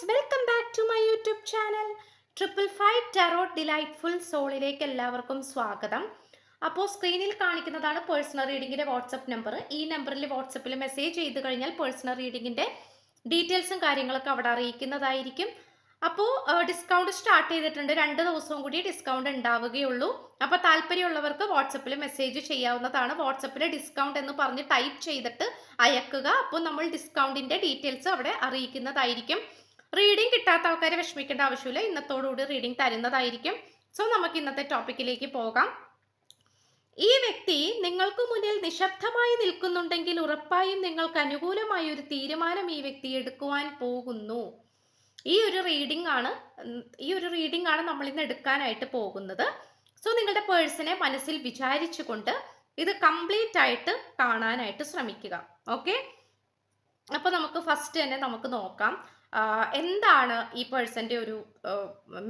Friends, welcome back to my YouTube channel. 555 tarot delightful സോളിലേക്ക് എല്ലാവർക്കും സ്വാഗതം. അപ്പോൾ സ്ക്രീനിൽ കാണിക്കുന്നതാണ് പേഴ്സണൽ റീഡിങ്ങിൻ്റെ വാട്സപ്പ് നമ്പർ. ഈ നമ്പറിൽ വാട്സപ്പിൽ മെസ്സേജ് ചെയ്ത് കഴിഞ്ഞാൽ പേഴ്സണൽ റീഡിങ്ങിൻ്റെ ഡീറ്റെയിൽസും കാര്യങ്ങളൊക്കെ അവിടെ അറിയിക്കുന്നതായിരിക്കും. അപ്പോൾ ഡിസ്കൗണ്ട് സ്റ്റാർട്ട് ചെയ്തിട്ടുണ്ട്. 2 ദിവസവും കൂടി ഡിസ്കൗണ്ട് ഉണ്ടാവുകയുള്ളൂ. അപ്പോൾ താല്പര്യമുള്ളവർക്ക് വാട്സപ്പിൽ മെസ്സേജ് ചെയ്യാവുന്നതാണ്. വാട്സപ്പിൽ ഡിസ്കൗണ്ട് എന്ന് പറഞ്ഞ് ടൈപ്പ് ചെയ്തിട്ട് അയക്കുക. അപ്പോൾ നമ്മൾ ഡിസ്കൗണ്ടിൻ്റെ ഡീറ്റെയിൽസ് അവിടെ അറിയിക്കുന്നതായിരിക്കും. റീഡിംഗ് കിട്ടാത്ത ആൾക്കാരെ വിഷമിക്കേണ്ട ആവശ്യമില്ല. ഇന്നത്തോടുകൂടി റീഡിംഗ് തരുന്നതായിരിക്കും. സോ നമുക്ക് ഇന്നത്തെ ടോപ്പിക്കിലേക്ക് പോകാം. ഈ വ്യക്തി നിങ്ങൾക്ക് മുന്നിൽ നിശബ്ദമായി നിൽക്കുന്നുണ്ടെങ്കിൽ ഉറപ്പായും നിങ്ങൾക്ക് അനുകൂലമായ ഒരു തീരുമാനം ഈ വ്യക്തി എടുക്കുവാൻ പോകുന്നു. ഈ ഒരു റീഡിംഗ് ആണ് നമ്മൾ ഇന്ന് എടുക്കാനായിട്ട് പോകുന്നത്. സോ നിങ്ങളുടെ പേഴ്സണെ മനസ്സിൽ വിചാരിച്ചുകൊണ്ട് ഇത് കംപ്ലീറ്റ് ആയിട്ട് കാണാനായിട്ട് ശ്രമിക്കുക. ഓക്കെ, അപ്പോൾ നമുക്ക് ഫസ്റ്റ് തന്നെ നമുക്ക് നോക്കാം എന്താണ് ഈ പേഴ്സന്റെ ഒരു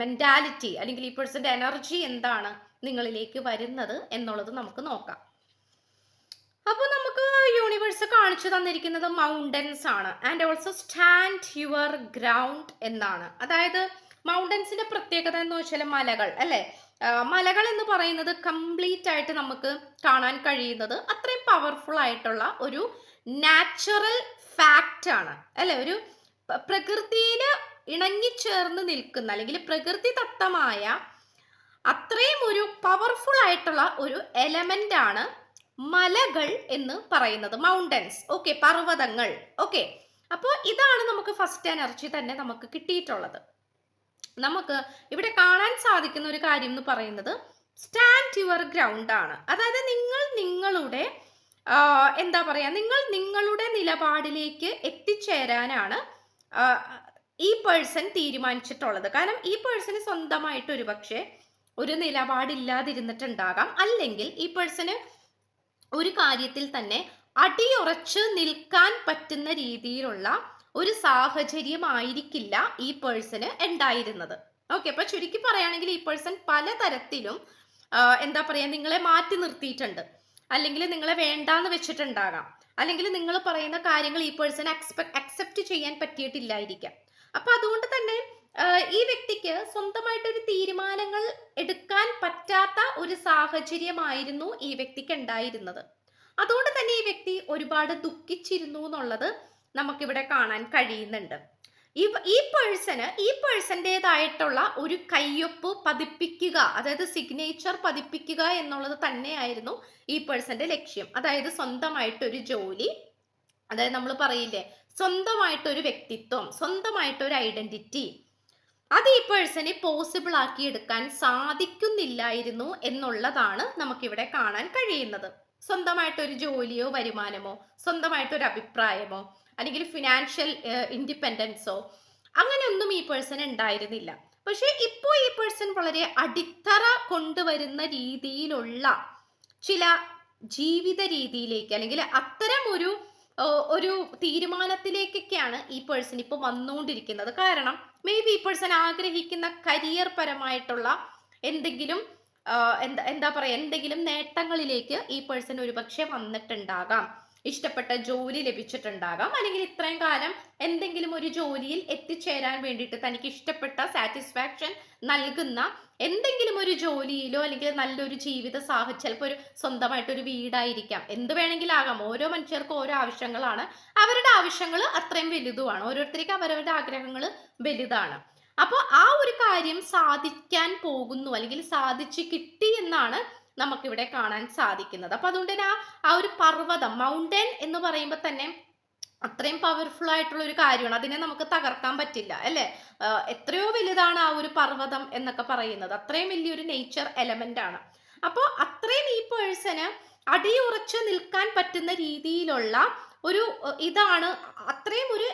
മെന്റാലിറ്റി, അല്ലെങ്കിൽ ഈ പേഴ്സന്റെ എനർജി എന്താണ് നിങ്ങളിലേക്ക് വരുന്നത് എന്നുള്ളത് നമുക്ക് നോക്കാം. അപ്പോൾ നമുക്ക് യൂണിവേഴ്സ് കാണിച്ചു തന്നിരിക്കുന്നത് മൗണ്ടൻസ് ആണ്. And also stand your ground എന്നാണ്. അതായത് മൗണ്ടൻസിന്റെ പ്രത്യേകത എന്ന് വെച്ചാൽ മലകൾ അല്ലേ. മലകൾ എന്ന് പറയുന്നത് കംപ്ലീറ്റ് ആയിട്ട് നമുക്ക് കാണാൻ കഴിയുന്നത് അത്രയും പവർഫുൾ ആയിട്ടുള്ള ഒരു നാച്ചുറൽ ഫാക്റ്റ് ആണ് അല്ലെ. ഒരു പ്രകൃതിയിൽ ഇണങ്ങിച്ചേർന്ന് നിൽക്കുന്ന, അല്ലെങ്കിൽ പ്രകൃതി ദത്തമായ അത്രയും ഒരു പവർഫുൾ ആയിട്ടുള്ള ഒരു എലമെന്റ് ആണ് മലകൾ എന്ന് പറയുന്നത്, മൗണ്ടൻസ്. ഓക്കെ, പർവ്വതങ്ങൾ. ഓക്കെ, അപ്പോൾ ഇതാണ് നമുക്ക് ഫസ്റ്റ് എനർജി തന്നെ നമുക്ക് കിട്ടിയിട്ടുള്ളത്. നമുക്ക് ഇവിടെ കാണാൻ സാധിക്കുന്ന ഒരു കാര്യം എന്ന് പറയുന്നത് സ്റ്റാൻഡ് യുവർ ഗ്രൗണ്ട് ആണ്. അതായത് നിങ്ങൾ നിങ്ങളുടെ എന്താ പറയാ, നിങ്ങൾ നിങ്ങളുടെ നിലപാടിലേക്ക് എത്തിച്ചേരാനാണ് ഈ പേഴ്സൺ തീരുമാനിച്ചിട്ടുള്ളത്. കാരണം ഈ പേഴ്സണ് സ്വന്തമായിട്ട് ഒരു പക്ഷേ ഒരു നിലപാടില്ലാതിരുന്നിട്ടുണ്ടാകാം, അല്ലെങ്കിൽ ഈ പേഴ്സണ് ഒരു കാര്യത്തിൽ തന്നെ അടിയുറച്ച് നിൽക്കാൻ പറ്റുന്ന രീതിയിലുള്ള ഒരു സാഹചര്യമായിരിക്കില്ല ഈ പേഴ്സണ് ഉണ്ടായിരുന്നത്. ഓക്കെ, അപ്പൊ ചുരുക്കി പറയുകയാണെങ്കിൽ ഈ പേഴ്സൺ പലതരത്തിലും എന്താ പറയാ, നിങ്ങളെ മാറ്റി നിർത്തിയിട്ടുണ്ട്, അല്ലെങ്കിൽ നിങ്ങളെ വേണ്ടാന്ന് വെച്ചിട്ടുണ്ടാകാം, അല്ലെങ്കിൽ നിങ്ങൾ പറയുന്ന കാര്യങ്ങൾ ഈ പേഴ്സൺ അക്സെപ്റ്റ് ചെയ്യാൻ പറ്റിയിട്ടില്ലായിരിക്കാം. അപ്പൊ അതുകൊണ്ട് തന്നെ ഈ വ്യക്തിക്ക് സ്വന്തമായിട്ടൊരു തീരുമാനങ്ങൾ എടുക്കാൻ പറ്റാത്ത ഒരു സാഹചര്യമായിരുന്നു ഈ വ്യക്തിക്ക് ഉണ്ടായിരുന്നത്. അതുകൊണ്ട് തന്നെ ഈ വ്യക്തി ഒരുപാട് ദുഃഖിച്ചിരുന്നു എന്നുള്ളത് നമുക്കിവിടെ കാണാൻ കഴിയുന്നുണ്ട്. ഈ പേഴ്സന്റേതായിട്ടുള്ള ഒരു കയ്യൊപ്പ് പതിപ്പിക്കുക, അതായത് സിഗ്നേച്ചർ പതിപ്പിക്കുക എന്നുള്ളത് തന്നെയായിരുന്നു ഈ പേഴ്സന്റെ ലക്ഷ്യം. അതായത് സ്വന്തമായിട്ടൊരു ജോലി, അതായത് നമ്മൾ പറയില്ലേ സ്വന്തമായിട്ടൊരു വ്യക്തിത്വം, സ്വന്തമായിട്ടൊരു ഐഡന്റിറ്റി, അത് ഈ പേഴ്സണെ പോസിബിൾ ആക്കി എടുക്കാൻ സാധിക്കുന്നില്ലായിരുന്നു എന്നുള്ളതാണ് നമുക്കിവിടെ കാണാൻ കഴിയുന്നത്. സ്വന്തമായിട്ടൊരു ജോലിയോ വരുമാനമോ സ്വന്തമായിട്ടൊരു അഭിപ്രായമോ അല്ലെങ്കിൽ ഫിനാൻഷ്യൽ ഇൻഡിപെൻഡൻസോ അങ്ങനെയൊന്നും ഈ പേഴ്സൺ ഉണ്ടായിരുന്നില്ല. പക്ഷെ ഇപ്പോൾ ഈ പേഴ്സൺ വളരെ അടിത്തറ കൊണ്ടുവരുന്ന രീതിയിലുള്ള ചില ജീവിത രീതിയിലേക്ക്, അല്ലെങ്കിൽ അത്തരം ഒരു തീരുമാനത്തിലേക്കൊക്കെയാണ് ഈ പേഴ്സൺ ഇപ്പോൾ വന്നുകൊണ്ടിരിക്കുന്നത്. കാരണം മേ ബി ഈ പേഴ്സൺ ആഗ്രഹിക്കുന്ന കരിയർ പരമായിട്ടുള്ള എന്തെങ്കിലും എന്താ പറയാ, എന്തെങ്കിലും നേട്ടങ്ങളിലേക്ക് ഈ പേഴ്സൺ ഒരുപക്ഷെ വന്നിട്ടുണ്ടാകാം. ഇഷ്ടപ്പെട്ട ജോലി ലഭിച്ചിട്ടുണ്ടാകാം, അല്ലെങ്കിൽ ഇത്രയും കാലം എന്തെങ്കിലും ഒരു ജോലിയിൽ എത്തിച്ചേരാൻ വേണ്ടിയിട്ട് തനിക്ക് ഇഷ്ടപ്പെട്ട സാറ്റിസ്ഫാക്ഷൻ നൽകുന്ന എന്തെങ്കിലും ഒരു ജോലിയിലോ, അല്ലെങ്കിൽ നല്ലൊരു ജീവിത സാഹചര്യം, ചിലപ്പോൾ ഒരു സ്വന്തമായിട്ടൊരു വീടായിരിക്കാം, എന്ത് വേണമെങ്കിലും ആകാം. ഓരോ മനുഷ്യർക്കും ഓരോ ആവശ്യങ്ങളാണ്. അവരുടെ ആവശ്യങ്ങൾ അത്രയും വലുതുമാണ്. ഓരോരുത്തർക്ക് അവരവരുടെ ആഗ്രഹങ്ങൾ വലുതാണ്. അപ്പോൾ ആ ഒരു കാര്യം സാധിക്കാൻ പോകുന്നു, അല്ലെങ്കിൽ സാധിച്ചു കിട്ടി എന്നാണ് നമുക്കിവിടെ കാണാൻ സാധിക്കുന്നത്. അപ്പൊ അതുകൊണ്ട് തന്നെ ആ ഒരു പർവ്വതം, മൗണ്ടൻ എന്ന് പറയുമ്പോൾ തന്നെ അത്രയും പവർഫുൾ ആയിട്ടുള്ള ഒരു കാര്യമാണ്. അതിനെ നമുക്ക് തകർക്കാൻ പറ്റില്ല അല്ലെ. എത്രയോ വലുതാണ് ആ ഒരു പർവ്വതം എന്നൊക്കെ പറയുന്നത്. അത്രയും വലിയൊരു നേച്ചർ എലമെന്റ് ആണ്. അപ്പോൾ അത്രയും ഈ പേഴ്സണ് അടിയുറച്ച് നിൽക്കാൻ പറ്റുന്ന രീതിയിലുള്ള ഒരു ഇതാണ്, അത്രയും ഒരു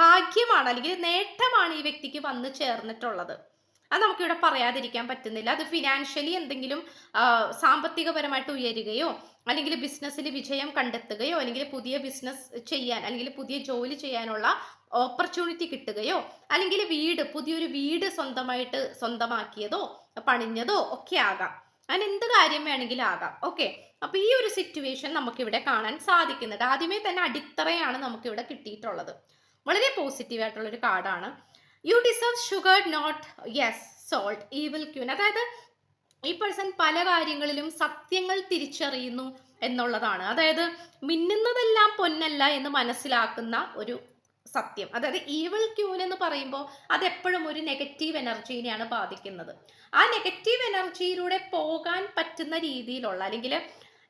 ഭാഗ്യമാണ്, അല്ലെങ്കിൽ നേട്ടമാണ് ഈ വ്യക്തിക്ക് വന്നു ചേർന്നിട്ടുള്ളത്. അത് നമുക്കിവിടെ പറയാതിരിക്കാൻ പറ്റുന്നില്ല. അത് ഫിനാൻഷ്യലി എന്തെങ്കിലും സാമ്പത്തികപരമായിട്ട് ഉയരുകയോ, അല്ലെങ്കിൽ ബിസിനസ്സിൽ വിജയം കണ്ടെത്തുകയോ, അല്ലെങ്കിൽ പുതിയ ബിസിനസ് ചെയ്യാൻ, അല്ലെങ്കിൽ പുതിയ ജോലി ചെയ്യാനുള്ള ഓപ്പർച്യൂണിറ്റി കിട്ടുകയോ, അല്ലെങ്കിൽ പുതിയൊരു വീട് സ്വന്തമാക്കിയതോ പണിഞ്ഞതോ ഒക്കെ ആകാം. അങ്ങനെ എന്ത് കാര്യം വേണമെങ്കിലും ആകാം. ഓക്കെ, അപ്പൊ ഈ ഒരു സിറ്റുവേഷൻ നമുക്കിവിടെ കാണാൻ സാധിക്കുന്നുണ്ട്. ആദ്യമേ തന്നെ അടിത്തറയാണ് നമുക്കിവിടെ കിട്ടിയിട്ടുള്ളത്. വളരെ പോസിറ്റീവ് ആയിട്ടുള്ള ഒരു കാർഡാണ്. You deserve sugar not yes salt evil queen. അതായത് ഈ പേഴ്സൺ പല കാര്യങ്ങളിലും സത്യങ്ങൾ തിരിച്ചറിയുന്നു എന്നുള്ളതാണ്. അതായത് മിന്നുന്നതെല്ലാം പൊന്നല്ല എന്ന് മനസ്സിലാക്കുന്ന ഒരു സത്യം. അതായത് ഈവിൾ ക്യൂൻ എന്ന് പറയുമ്പോൾ അത് എപ്പോഴും ഒരു നെഗറ്റീവ് എനർജീനെയാണ് ബാധിക്കുന്നത്. ആ നെഗറ്റീവ് എനർജിയിലൂടെ പോകാൻ പറ്റുന്ന രീതിയിലുള്ള, അല്ലെങ്കിൽ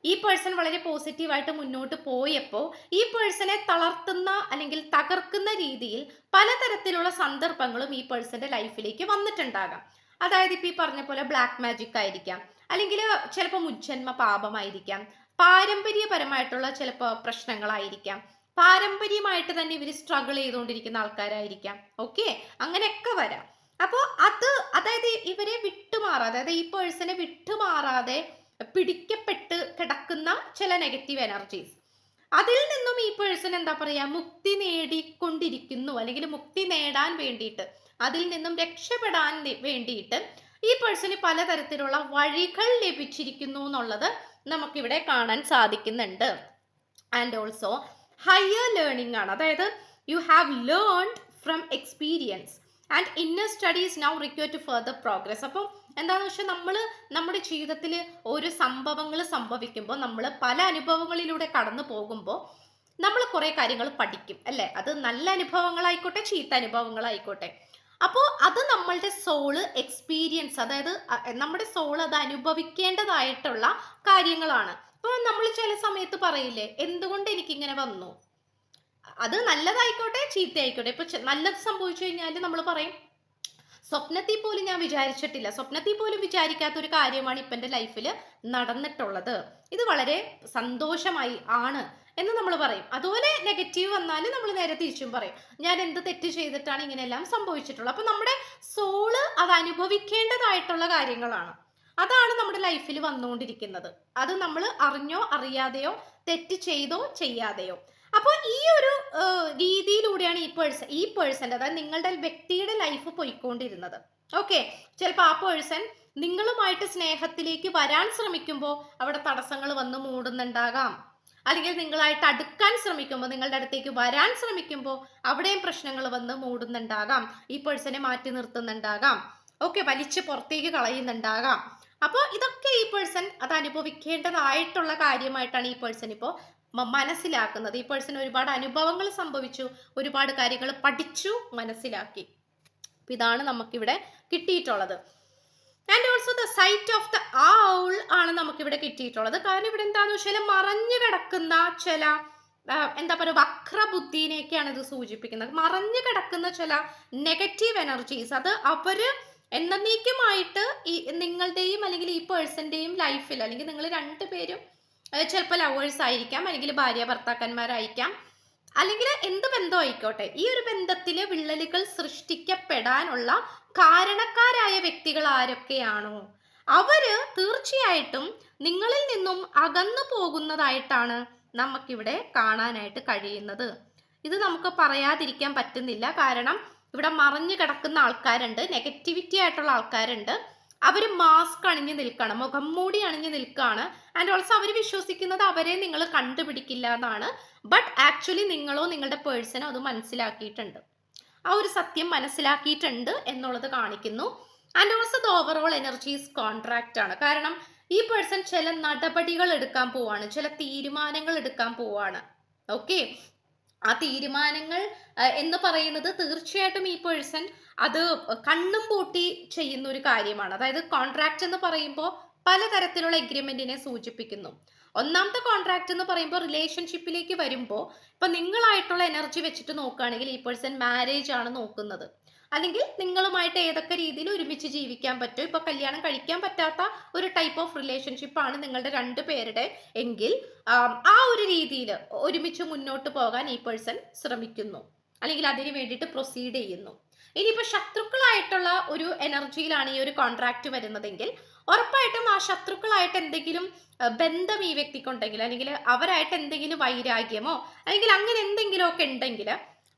ഈ പേഴ്സൺ വളരെ പോസിറ്റീവായിട്ട് മുന്നോട്ട് പോയപ്പോൾ ഈ പേഴ്സണെ തളർത്തുന്ന അല്ലെങ്കിൽ തകർക്കുന്ന രീതിയിൽ പലതരത്തിലുള്ള സന്ദർഭങ്ങളും ഈ പേഴ്സന്റെ ലൈഫിലേക്ക് വന്നിട്ടുണ്ടാകാം. അതായത് ഇപ്പൊ ഈ പറഞ്ഞ പോലെ ബ്ലാക്ക് മാജിക് ആയിരിക്കാം, അല്ലെങ്കിൽ ചിലപ്പോൾ മുജ്ജന്മ പാപമായിരിക്കാം, പാരമ്പര്യപരമായിട്ടുള്ള ചിലപ്പോൾ പ്രശ്നങ്ങളായിരിക്കാം, പാരമ്പര്യമായിട്ട് തന്നെ ഇവർ സ്ട്രഗിൾ ചെയ്തുകൊണ്ടിരിക്കുന്ന ആൾക്കാരായിരിക്കാം. ഓക്കെ, അങ്ങനെയൊക്കെ വരാം. അപ്പോൾ അതായത് ഇവരെ വിട്ടുമാറാതെ, അതായത് ഈ പേഴ്സണെ വിട്ടുമാറാതെ പിടിക്കപ്പെട്ട് കിടക്കുന്ന ചില നെഗറ്റീവ് എനർജീസ്, അതിൽ നിന്നും ഈ പേഴ്സൺ എന്താ പറയാ, മുക്തി നേടിക്കൊണ്ടിരിക്കുന്നു, അല്ലെങ്കിൽ മുക്തി നേടാൻ വേണ്ടിയിട്ട്, അതിൽ നിന്നും രക്ഷപ്പെടാൻ വേണ്ടിയിട്ട് ഈ പേഴ്സണ് പലതരത്തിലുള്ള വഴികൾ ലഭിച്ചിരിക്കുന്നു എന്നുള്ളത് നമുക്കിവിടെ കാണാൻ സാധിക്കുന്നുണ്ട്. ആൻഡ് ഓൾസോ ഹയർ ലേണിംഗ് ആണ്. അതായത് you have learned from experience and inner studies now require to further progress. അപ്പം എന്താണെന്ന് വെച്ചാൽ നമ്മൾ നമ്മുടെ ജീവിതത്തിൽ ഓരോ സംഭവങ്ങൾ സംഭവിക്കുമ്പോൾ, നമ്മൾ പല അനുഭവങ്ങളിലൂടെ കടന്നു പോകുമ്പോൾ നമ്മൾ കുറേ കാര്യങ്ങൾ പഠിക്കും അല്ലേ. അത് നല്ല അനുഭവങ്ങളായിക്കോട്ടെ, ചീത്ത അനുഭവങ്ങളായിക്കോട്ടെ. അപ്പോൾ അത് നമ്മളുടെ സോള് എക്സ്പീരിയൻസ്, അതായത് നമ്മുടെ സോൾ അത് അനുഭവിക്കേണ്ടതായിട്ടുള്ള കാര്യങ്ങളാണ്. അപ്പോൾ നമ്മൾ ചില സമയത്ത് പറയില്ലേ, എന്തുകൊണ്ട് എനിക്കിങ്ങനെ വന്നു, അത് നല്ലതായിക്കോട്ടെ ചീത്തയായിക്കോട്ടെ. ഇപ്പൊ നല്ലത് സംഭവിച്ചു കഴിഞ്ഞാൽ നമ്മൾ പറയും, സ്വപ്നത്തിൽ പോലും ഞാൻ വിചാരിച്ചിട്ടില്ല, സ്വപ്നത്തിൽ പോലും വിചാരിക്കാത്ത ഒരു കാര്യമാണ് ഇപ്പം എൻ്റെ ലൈഫിൽ നടന്നിട്ടുള്ളത്, ഇത് വളരെ സന്തോഷമായി ആണ് എന്ന് നമ്മൾ പറയും. അതുപോലെ നെഗറ്റീവ് വന്നാൽ നമ്മൾ നേരെ തിരിച്ചും പറയും, ഞാൻ എന്ത് തെറ്റ് ചെയ്തിട്ടാണ് ഇങ്ങനെയെല്ലാം സംഭവിച്ചിട്ടുള്ളത്. അപ്പം നമ്മുടെ സോള് അത് അനുഭവിക്കേണ്ടതായിട്ടുള്ള കാര്യങ്ങളാണ്, അതാണ് നമ്മുടെ ലൈഫിൽ വന്നുകൊണ്ടിരിക്കുന്നത്. അത് നമ്മൾ അറിഞ്ഞോ അറിയാതെയോ, തെറ്റ് ചെയ്തോ ചെയ്യാതെയോ. അപ്പോൾ ഈ ഒരു രീതിയിലൂടെയാണ് ഈ പേഴ്സൻ്റെ, അതായത് നിങ്ങളുടെ വ്യക്തിയുടെ ലൈഫ് പോയിക്കൊണ്ടിരുന്നത്. ഓക്കെ, ചിലപ്പോൾ ആ പേഴ്സൺ നിങ്ങളുമായിട്ട് സ്നേഹത്തിലേക്ക് വരാൻ ശ്രമിക്കുമ്പോൾ അവിടെ തടസ്സങ്ങൾ വന്ന് മൂടുന്നുണ്ടാകാം, അല്ലെങ്കിൽ നിങ്ങളായിട്ട് അടുക്കാൻ ശ്രമിക്കുമ്പോൾ, നിങ്ങളുടെ അടുത്തേക്ക് വരാൻ ശ്രമിക്കുമ്പോൾ അവിടെയും പ്രശ്നങ്ങൾ വന്ന് മൂടുന്നുണ്ടാകാം, ഈ പേഴ്സണെ മാറ്റി നിർത്തുന്നുണ്ടാകാം, ഓക്കെ, വലിച്ച് പുറത്തേക്ക് കളയുന്നുണ്ടാകാം. അപ്പോൾ ഇതൊക്കെ ഈ പേഴ്സൺ അത് അനുഭവിക്കേണ്ടതായിട്ടുള്ള കാര്യമായിട്ടാണ് ഈ പേഴ്സൺ ഇപ്പോൾ മനസ്സിലാക്കുന്നത്. ഈ പേഴ്സൺ ഒരുപാട് അനുഭവങ്ങൾ സംഭവിച്ചു, ഒരുപാട് കാര്യങ്ങൾ പഠിച്ചു, മനസ്സിലാക്കി. ഇതാണ് നമുക്കിവിടെ കിട്ടിയിട്ടുള്ളത്. And also the sight of the owl ആണ് നമുക്കിവിടെ കിട്ടിയിട്ടുള്ളത്. കാരണം ഇവിടെ എന്താണെന്ന് വെച്ചാൽ മറഞ്ഞു കിടക്കുന്ന ചില എന്താ പറയുക, വക്രബുദ്ധിനെയൊക്കെയാണ് ഇത് സൂചിപ്പിക്കുന്നത്. മറഞ്ഞു കിടക്കുന്ന ചില നെഗറ്റീവ് എനർജീസ്, അത് അവര് എന്നേക്കുമായിട്ട് ഈ നിങ്ങളുടെയും അല്ലെങ്കിൽ ഈ പേഴ്സന്റെയും ലൈഫിൽ, അല്ലെങ്കിൽ നിങ്ങൾ രണ്ടുപേരും ചിലപ്പോൾ ലവേഴ്സ് ആയിരിക്കാം, അല്ലെങ്കിൽ ഭാര്യ ഭർത്താക്കന്മാരായിരിക്കാം, അല്ലെങ്കിൽ എന്ത് ബന്ധം ആയിക്കോട്ടെ, ഈ ഒരു ബന്ധത്തിൽ വിള്ളലുകൾ സൃഷ്ടിക്കപ്പെടാനുള്ള കാരണക്കാരായ വ്യക്തികൾ ആരൊക്കെയാണോ അവര് തീർച്ചയായിട്ടും നിങ്ങളിൽ നിന്നും അകന്നു പോകുന്നതായിട്ടാണ് നമുക്കിവിടെ കാണാനായിട്ട് കഴിയുന്നത്. ഇത് നമുക്ക് പറയാതിരിക്കാൻ പറ്റുന്നില്ല. കാരണം ഇവിടെ മറഞ്ഞു കിടക്കുന്ന ആൾക്കാരുണ്ട്, നെഗറ്റിവിറ്റി ആയിട്ടുള്ള ആൾക്കാരുണ്ട്. അവർ മാസ്ക് അണിഞ്ഞു നിൽക്കുകയാണ്, മുഖം മൂടി അണിഞ്ഞു നിൽക്കുകയാണ്. ആൻഡ് ഓൾസോ അവർ വിശ്വസിക്കുന്നത് അവരെ നിങ്ങൾ കണ്ടുപിടിക്കില്ല എന്നാണ്. ബട്ട് ആക്ച്വലി നിങ്ങളോ നിങ്ങളുടെ പേഴ്സണോ അത് മനസ്സിലാക്കിയിട്ടുണ്ട്, ആ ഒരു സത്യം മനസ്സിലാക്കിയിട്ടുണ്ട് എന്നുള്ളത് കാണിക്കുന്നു. And also the overall energies contract ആണ്. കാരണം ഈ പേഴ്സൺ ചില നടപടികൾ എടുക്കാൻ പോവാണ്, ചില തീരുമാനങ്ങൾ എടുക്കാൻ പോവാണ്. ഓക്കെ, ആ തീരുമാനങ്ങൾ എന്ന് പറയുന്നത് തീർച്ചയായിട്ടും ഈ പേഴ്സൺ അത് കണ്ണും പൂട്ടി ചെയ്യുന്ന ഒരു കാര്യമാണ്. അതായത് കോൺട്രാക്റ്റ് എന്ന് പറയുമ്പോൾ പലതരത്തിലുള്ള എഗ്രിമെന്റിനെ സൂചിപ്പിക്കുന്നു. ഒന്നാമത്തെ കോൺട്രാക്റ്റ് എന്ന് പറയുമ്പോൾ റിലേഷൻഷിപ്പിലേക്ക് വരുമ്പോൾ, ഇപ്പൊ നിങ്ങളായിട്ടുള്ള എനർജി വെച്ചിട്ട് നോക്കുകയാണെങ്കിൽ ഈ പേഴ്സൺ മാരേജ് ആണ് നോക്കുന്നത്, അല്ലെങ്കിൽ നിങ്ങളുമായിട്ട് ഏതൊക്കെ രീതിയിൽ ഒരുമിച്ച് ജീവിക്കാൻ പറ്റും. ഇപ്പൊ കല്യാണം കഴിക്കാൻ പറ്റാത്ത ഒരു ടൈപ്പ് ഓഫ് റിലേഷൻഷിപ്പ് ആണ് നിങ്ങളുടെ രണ്ടുപേരുടെ എങ്കിൽ ആ ഒരു രീതിയിൽ ഒരുമിച്ച് മുന്നോട്ട് പോകാൻ ഈ പേഴ്സൺ ശ്രമിക്കുന്നു, അല്ലെങ്കിൽ അതിന് വേണ്ടിയിട്ട് പ്രൊസീഡ് ചെയ്യുന്നു. ഇനിയിപ്പോൾ ശത്രുക്കളായിട്ടുള്ള ഒരു എനർജിയിലാണ് ഈ ഒരു കോൺട്രാക്റ്റ് വരുന്നതെങ്കിൽ ഉറപ്പായിട്ടും ആ ശത്രുക്കളായിട്ട് എന്തെങ്കിലും ബന്ധം ഈ വ്യക്തിക്കുണ്ടെങ്കിൽ, അല്ലെങ്കിൽ അവരായിട്ട് എന്തെങ്കിലും വൈരാഗ്യമോ അല്ലെങ്കിൽ അങ്ങനെ എന്തെങ്കിലുമൊക്കെ ഉണ്ടെങ്കിൽ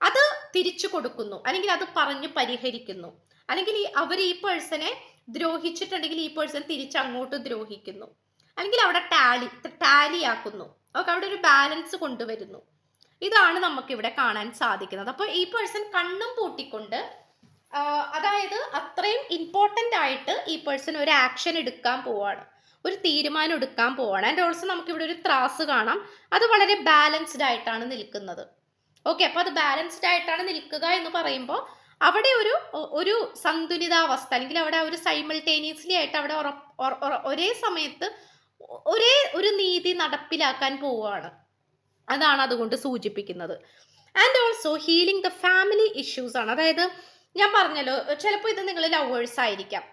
അത് തിരിച്ചു കൊടുക്കുന്നു, അല്ലെങ്കിൽ അത് പറഞ്ഞു പരിഹരിക്കുന്നു. അല്ലെങ്കിൽ അവർ ഈ പേഴ്സണെ ദ്രോഹിച്ചിട്ടുണ്ടെങ്കിൽ ഈ പേഴ്സൺ തിരിച്ചങ്ങോട്ട് ദ്രോഹിക്കുന്നു, അല്ലെങ്കിൽ അവിടെ ടാലി ആക്കുന്നു. ഓക്കെ, അവിടെ ഒരു ബാലൻസ് കൊണ്ടുവരുന്നു. ഇതാണ് നമുക്കിവിടെ കാണാൻ സാധിക്കുന്നത്. അപ്പോൾ ഈ പേഴ്സൺ കണ്ണും പൂട്ടിക്കൊണ്ട് അതായത് അത്രയും ഇമ്പോർട്ടൻ്റ് ആയിട്ട് ഈ പേഴ്സൺ ഒരു ആക്ഷൻ എടുക്കാൻ പോവാണ്, ഒരു തീരുമാനം എടുക്കാൻ പോവാണ്. ആൻഡ് ഓൾസോ നമുക്കിവിടെ ഒരു ത്രാസ് കാണാം, അത് വളരെ ബാലൻസ്ഡ് ആയിട്ടാണ് നിൽക്കുന്നത്. ഓക്കെ, അപ്പോൾ അത് ബാലൻസ്ഡ് ആയിട്ടാണ് നിൽക്കുക എന്ന് പറയുമ്പോൾ അവിടെ ഒരു സന്തുലിതാവസ്ഥ, അല്ലെങ്കിൽ അവിടെ ഒരു സൈമിൾട്ടേനിയസ്ലി ആയിട്ട് അവിടെ ഒരേ സമയത്ത് ഒരേ ഒരു നീതി നടപ്പിലാക്കാൻ പോവുകയാണ്. അതാണ് അതുകൊണ്ട് സൂചിപ്പിക്കുന്നത്. And also healing the family issues ആണ്. അതായത് ഞാൻ പറഞ്ഞല്ലോ, ചിലപ്പോൾ ഇത് നിങ്ങൾ ലവേഴ്സ് ആയിരിക്കാം,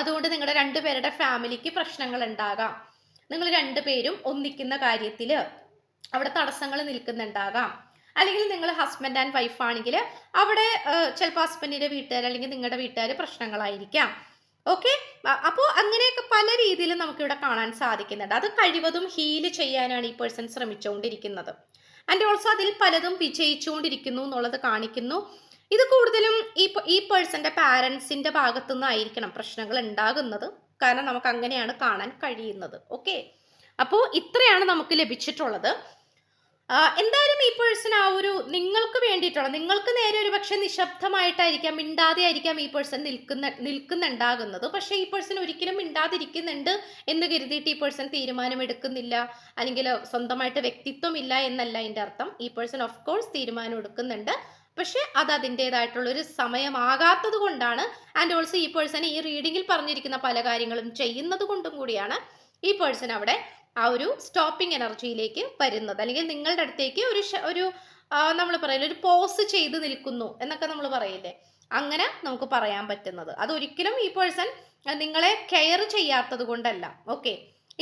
അതുകൊണ്ട് നിങ്ങളുടെ രണ്ടുപേരുടെ ഫാമിലിക്ക് പ്രശ്നങ്ങൾ ഉണ്ടാകാം. നിങ്ങൾ രണ്ടുപേരും ഒന്നിക്കുന്ന കാര്യത്തിൽ അവിടെ തടസ്സങ്ങൾ നിൽക്കുന്നുണ്ടാകാം. അല്ലെങ്കിൽ നിങ്ങൾ ഹസ്ബൻഡ് ആൻഡ് വൈഫ് ആണെങ്കിൽ അവിടെ ചിലപ്പോൾ ഹസ്ബൻഡിന്റെ വീട്ടുകാർ അല്ലെങ്കിൽ നിങ്ങളുടെ വീട്ടുകാർ പ്രശ്നങ്ങളായിരിക്കാം. ഓക്കെ, അപ്പോൾ അങ്ങനെയൊക്കെ പല രീതിയിലും നമുക്കിവിടെ കാണാൻ സാധിക്കുന്നുണ്ട്. അത് കഴിവതും ഹീല് ചെയ്യാനാണ് ഈ പേഴ്സൺ ശ്രമിച്ചുകൊണ്ടിരിക്കുന്നത്. ആൻഡ് ഓൾസോ അതിൽ പലതും വിജയിച്ചുകൊണ്ടിരിക്കുന്നു എന്നുള്ളത് കാണിക്കുന്നു. ഇത് കൂടുതലും ഈ പേഴ്സന്റെ പാരൻസിന്റെ ഭാഗത്തു നിന്നായിരിക്കണം പ്രശ്നങ്ങൾ ഉണ്ടാകുന്നത്, കാരണം നമുക്ക് അങ്ങനെയാണ് കാണാൻ കഴിയുന്നത്. ഓക്കെ, അപ്പോൾ ഇത്രയാണ് നമുക്ക് ലഭിച്ചിട്ടുള്ളത്. എന്തായാലും ഈ പേഴ്സൺ നിങ്ങൾക്ക് വേണ്ടിയിട്ടുള്ള, നിങ്ങൾക്ക് നേരെ ഒരു പക്ഷെ നിശബ്ദമായിട്ടായിരിക്കാം, മിണ്ടാതെ ആയിരിക്കാം ഈ പേഴ്സൺ നിൽക്കുന്നുണ്ടാകുന്നത്. പക്ഷെ ഈ പേഴ്സൺ ഒരിക്കലും മിണ്ടാതിരിക്കുന്നുണ്ട് എന്ന് കരുതിയിട്ട് ഈ പേഴ്സൺ തീരുമാനം എടുക്കുന്നില്ല, അല്ലെങ്കിൽ സ്വന്തമായിട്ട് വ്യക്തിത്വം ഇല്ല എന്നല്ല എൻ്റെ അർത്ഥം. ഈ പേഴ്സൺ ഓഫ് കോഴ്സ് തീരുമാനം എടുക്കുന്നുണ്ട്, പക്ഷെ അത് അതിൻ്റെതായിട്ടുള്ള ഒരു സമയമാകാത്തത് കൊണ്ടാണ്. ആൻഡ് ഓൾസോ ഈ പേഴ്സൺ ഈ റീഡിങ്ങിൽ പറഞ്ഞിരിക്കുന്ന പല കാര്യങ്ങളും ചെയ്യുന്നത് കൊണ്ടും കൂടിയാണ് ഈ പേഴ്സൺ അവിടെ ആ ഒരു സ്റ്റോപ്പിംഗ് എനർജിയിലേക്ക് വരുന്നത്. അല്ലെങ്കിൽ നിങ്ങളുടെ അടുത്തേക്ക് ഒരു നമ്മൾ പറയില്ല, ഒരു പോസ് ചെയ്ത് നിൽക്കുന്നു എന്നൊക്കെ നമ്മൾ പറയില്ലേ, അങ്ങനെ നമുക്ക് പറയാൻ പറ്റുന്നത്. അതൊരിക്കലും ഈ പേഴ്സൺ നിങ്ങളെ കെയർ ചെയ്യാത്തത് കൊണ്ടല്ല. ഓക്കെ,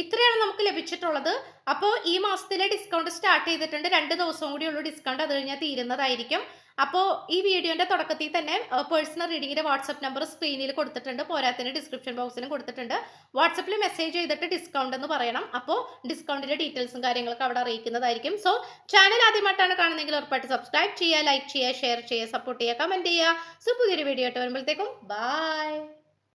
ഇത്രയാണ് നമുക്ക് ലഭിച്ചിട്ടുള്ളത്. അപ്പോൾ ഈ മാസത്തിലെ ഡിസ്കൗണ്ട് സ്റ്റാർട്ട് ചെയ്തിട്ടുണ്ട്. 2 ദിവസവും കൂടി ഉള്ളൂ ഡിസ്കൗണ്ട്, അത് കഴിഞ്ഞാൽ തീരുന്നതായിരിക്കും. അപ്പോൾ ഈ വീഡിയോന്റെ തുടക്കത്തിൽ തന്നെ പേഴ്സണൽ റീഡിങ്ങിന്റെ വാട്സ്ആപ്പ് നമ്പർ സ്ക്രീനിൽ കൊടുത്തിട്ടുണ്ട്, പോരാത്തിന് ഡിസ്ക്രിപ്ഷൻ ബോക്സിലും കൊടുത്തിട്ടുണ്ട്. വാട്സപ്പിൽ മെസ്സേജ് ചെയ്തിട്ട് ഡിസ്കൗണ്ട് എന്ന് പറയണം. അപ്പോൾ ഡിസ്കൗണ്ടിന്റെ ഡീറ്റെയിൽസും കാര്യങ്ങളൊക്കെ അവിടെ അറിയിക്കുന്നതായിരിക്കും. സോ ചാനൽ ആദ്യമായിട്ടാണ് കാണുന്നതെങ്കിൽ ഉറപ്പായിട്ട് സബ്സ്ക്രൈബ് ചെയ്യുക, ലൈക്ക് ചെയ്യുക, ഷെയർ ചെയ്യുക, സപ്പോർട്ട് ചെയ്യുക, കമന്റ് ചെയ്യുക. സോ പുതിയൊരു വീഡിയോ ആയിട്ട് വരുമ്പോഴത്തേക്കും ബൈ.